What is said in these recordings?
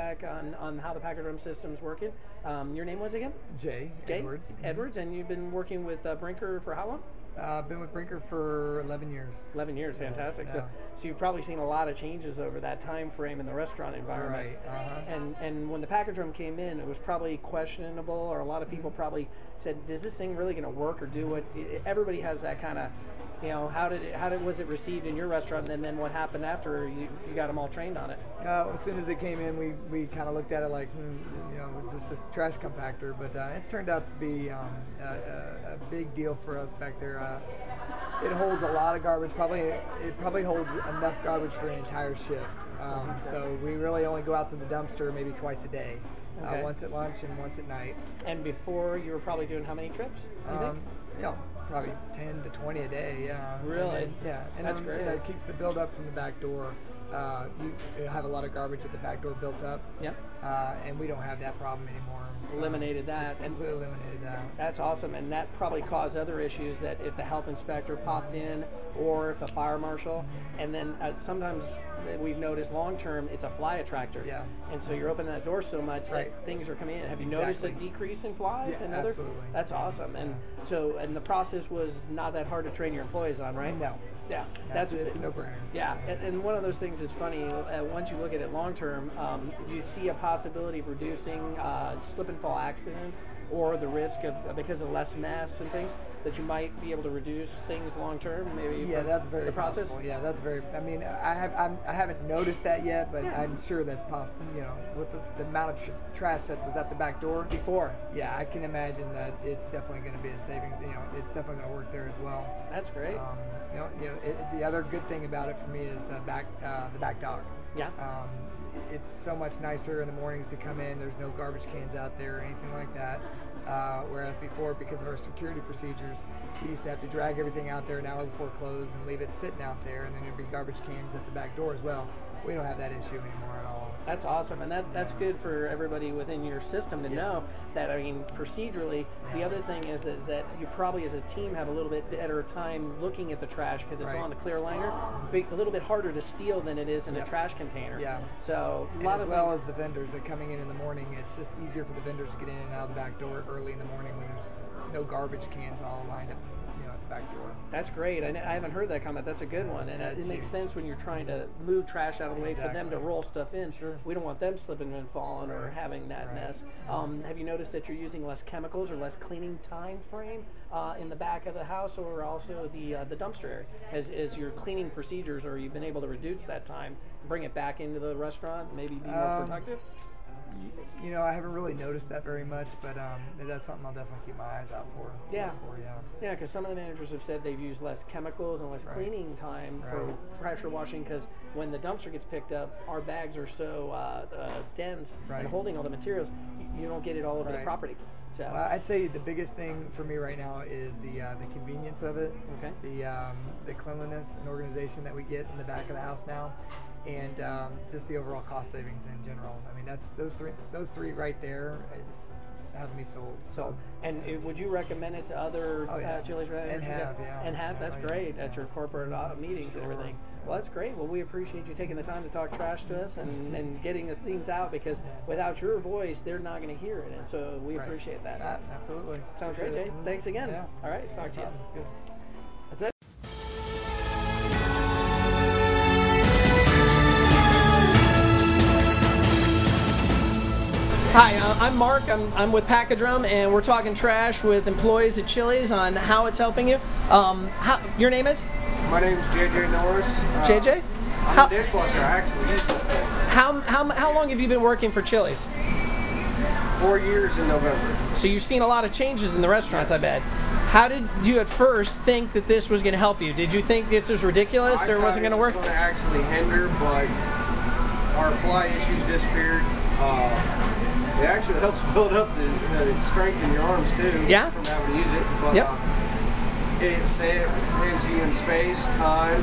feedback on how the packer drum system's working. Your name was again? Jay Edwards. Edwards, and you've been working with Brinker for how long? I've been with Brinker for 11 years. 11 years, fantastic. Yeah. So you've probably seen a lot of changes over that time frame in the restaurant environment. Right. And when the packer drum came in, it was probably questionable, or a lot of people probably said, "Is this thing really going to work or do what?" Everybody has that kind of, how was it received in your restaurant, and then what happened after you got them all trained on it? As soon as it came in, we kind of looked at it like, it's just a trash compactor, but it's turned out to be a big deal for us back there. It holds a lot of garbage. It probably holds enough garbage for an entire shift. So we really only go out to the dumpster maybe twice a day. Okay. Once at lunch and once at night. And before, you were probably doing how many trips, you think? Probably 10 to 20 a day, yeah. Really? And that's great. It keeps the build up from the back door. You have a lot of garbage at the back door built up. Yep. And we don't have that problem anymore. So eliminated that. Completely eliminated that. That's awesome, and that probably caused other issues, that if the health inspector popped in, or if a fire marshal, and then sometimes we've noticed long term it's a fly attractor. Yeah. And so you're opening that door so much that things are coming in. Have you noticed a decrease in flies? Yeah, and absolutely. That's awesome. And so, and the process was not that hard to train your employees on, right? No. Yeah, it's a no-brainer. Yeah, and one of those things is funny. Once you look at it long term, you see a possibility of reducing slip and fall accidents, or the risk of, because of less mess and things, that you might be able to reduce things long term. Maybe. Yeah, that's very the process. Possible. Yeah, that's very. I mean, I haven't noticed that yet, but I'm sure that's possible. With the amount of trash that was at the back door before. Yeah, I can imagine that it's definitely going to be a savings. It's definitely going to work there as well. That's great. The other good thing about it for me is the back dock. Yeah. It's so much nicer in the mornings to come in. There's no garbage cans out there or anything like that. Whereas before, because of our security procedures, we used to have to drag everything out there an hour before close and leave it sitting out there, and then there'd be garbage cans at the back door as well. We don't have that issue anymore at all. That's awesome, and that's good for everybody within your system to know that. I mean, procedurally, the other thing is that you probably as a team have a little bit better time looking at the trash, because it's on the clear liner. A little bit harder to steal than it is in a trash container. Yeah. So as well as the vendors that are coming in the morning, it's just easier for the vendors to get in and out of the back door early in the morning when there's no garbage cans all lined up at the back door. That's great. I haven't heard that comment. That's a good one, and it makes sense when you're trying to move trash out of the way for them to roll stuff in. Sure. We don't want them slipping and falling or having that mess. Have you noticed that you're using less chemicals or less cleaning time frame in the back of the house, or also the dumpster area? As your cleaning procedures, or you've been able to reduce that time, bring it back into the restaurant, maybe be more productive? I haven't really noticed that very much, but that's something I'll definitely keep my eyes out for. Yeah, because some of the managers have said they've used less chemicals and less cleaning time for pressure washing, because when the dumpster gets picked up, our bags are so dense and holding all the materials, you don't get it all over the property. So I'd say the biggest thing for me right now is the convenience of it. Okay. The cleanliness and organization that we get in the back of the house now, and just the overall cost savings in general. I mean, that's those three right there is having me sold. So, and would you recommend it to other Chili's restaurants? And have. That's great at your corporate meetings and everything. Well, that's great. Well, we appreciate you taking the time to talk trash to us and getting the things out, because without your voice, they're not going to hear it. And so we appreciate that. Absolutely. Sounds great, Jay. Thanks again. Yeah. All right. Talk to you. Good. That's it. Hi, I'm Mark. I'm with Packadrum, and we're talking trash with employees at Chili's on how it's helping you. Your name is? My name is JJ Norris. JJ? I'm a dishwasher. I actually use this thing. How long have you been working for Chili's? 4 years in November. So you've seen a lot of changes in the restaurants, I bet. How did you at first think that this was going to help you? Did you think this was ridiculous or wasn't going to work? I thought it was going to actually hinder, but our fly issues disappeared. It actually helps build up the strength in your arms too. Yeah. From having to use it. But, it saves you in space, time,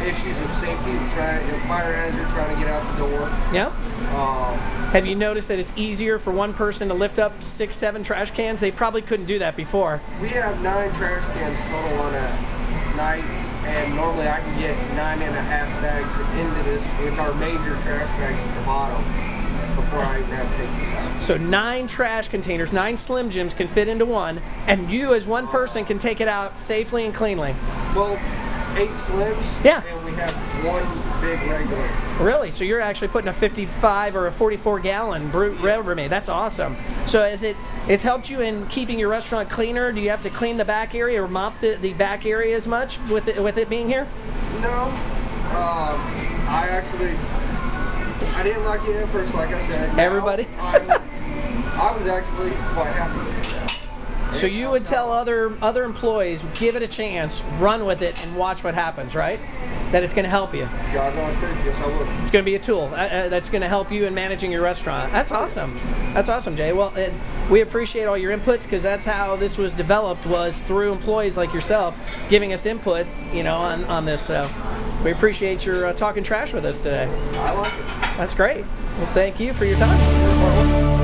issues of safety, fire hazard, trying to get out the door. Yeah. Have you noticed that it's easier for one person to lift up 6, 7 trash cans? They probably couldn't do that before. We have 9 trash cans total on a night, and normally I can get 9.5 bags into this, with our major trash bags at the bottom, before I even have to take this out. So 9 trash containers, 9 Slim Jims can fit into one, and you as one person can take it out safely and cleanly. Well, 8 Slims, yeah, and we have 1 big regular. Really? So you're actually putting a 55 or a 44 gallon brute Rubbermaid. That's awesome. So it's helped you in keeping your restaurant cleaner? Do you have to clean the back area or mop the back area as much with it being here? No. I didn't like it at first, like I said. Now, everybody? I was actually quite happy with that. So you would tell other employees, give it a chance, run with it, and watch what happens, right? That it's going to help you. God's honest truth, yes, I would. It's going to be a tool that's going to help you in managing your restaurant. That's awesome. That's awesome, Jay. Well, we appreciate all your inputs, because that's how this was developed, was through employees like yourself giving us inputs, on this. So we appreciate your talking trash with us today. I like it. That's great. Well, thank you for your time.